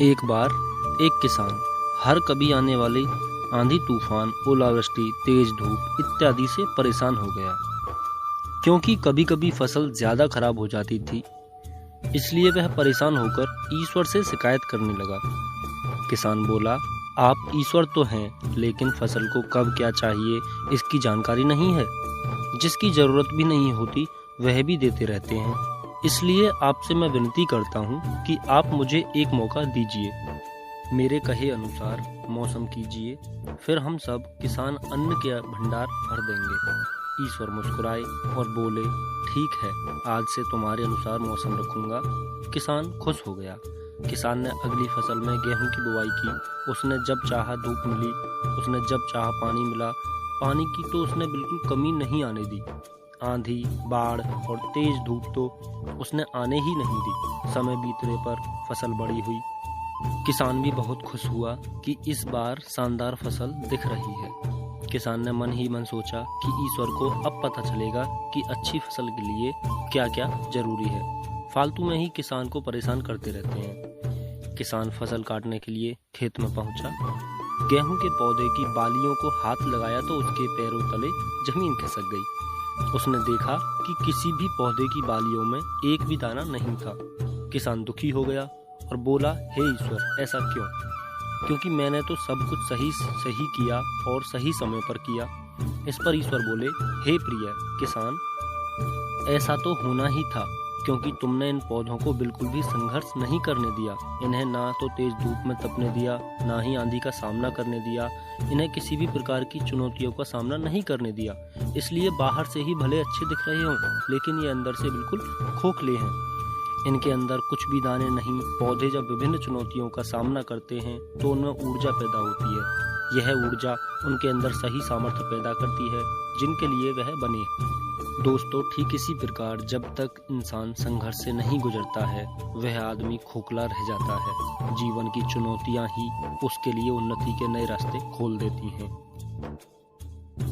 एक बार एक किसान हर कभी आने वाली आंधी तूफान, ओलावृष्टि, तेज धूप इत्यादि से परेशान हो गया, क्योंकि कभी कभी फसल ज्यादा खराब हो जाती थी। इसलिए वह परेशान होकर ईश्वर से शिकायत करने लगा। किसान बोला, आप ईश्वर तो हैं, लेकिन फसल को कब क्या चाहिए इसकी जानकारी नहीं है। जिसकी जरूरत भी नहीं होती वह भी देते रहते हैं। इसलिए आपसे मैं विनती करता हूँ कि आप मुझे एक मौका दीजिए, मेरे कहे अनुसार मौसम कीजिए, फिर हम सब किसान अन्न के भंडार भर देंगे। ईश्वर मुस्कुराए और बोले, ठीक है, आज से तुम्हारे अनुसार मौसम रखूंगा। किसान खुश हो गया। किसान ने अगली फसल में गेहूं की बुवाई की। उसने जब चाहा धूप मिली, उसने जब चाहा पानी मिला। पानी की तो उसने बिल्कुल कमी नहीं आने दी। आंधी, बाढ़ और तेज धूप तो उसने आने ही नहीं दी। समय बीतने पर फसल बड़ी हुई। किसान भी बहुत खुश हुआ कि इस बार शानदार फसल दिख रही है। किसान ने मन ही मन सोचा कि ईश्वर को अब पता चलेगा कि अच्छी फसल के लिए क्या क्या जरूरी है। फालतू में ही किसान को परेशान करते रहते हैं। किसान फसल काटने के लिए खेत में पहुंचा। गेहूं के पौधे की बालियों को हाथ लगाया तो उसके पैरों तले जमीन खिसक गई। उसने देखा कि किसी भी पौधे की बालियों में एक भी दाना नहीं था। किसान दुखी हो गया और बोला, हे ईश्वर, ऐसा क्यों? क्योंकि मैंने तो सब कुछ सही किया और सही समय पर किया। इस पर ईश्वर बोले, हे प्रिय किसान, ऐसा तो होना ही था, क्योंकि तुमने इन पौधों को बिल्कुल भी संघर्ष नहीं करने दिया। इन्हें ना तो तेज धूप में तपने दिया, ना ही आंधी का सामना करने दिया। इन्हें किसी भी प्रकार की चुनौतियों का सामना नहीं करने दिया। इसलिए बाहर से ही भले अच्छे दिख रहे हों, लेकिन ये अंदर से बिल्कुल खोखले हैं। इनके अंदर कुछ भी दाने नहीं। पौधे जब विभिन्न चुनौतियों का सामना करते हैं तो उनमें ऊर्जा पैदा होती है। यह ऊर्जा उनके अंदर सही सामर्थ्य पैदा करती है जिनके लिए वह बने। दोस्तों, ठीक इसी प्रकार जब तक इंसान संघर्ष से नहीं गुजरता है, वह आदमी खोखला रह जाता है। जीवन की चुनौतियां ही उसके लिए उन्नति के नए रास्ते खोल देती हैं।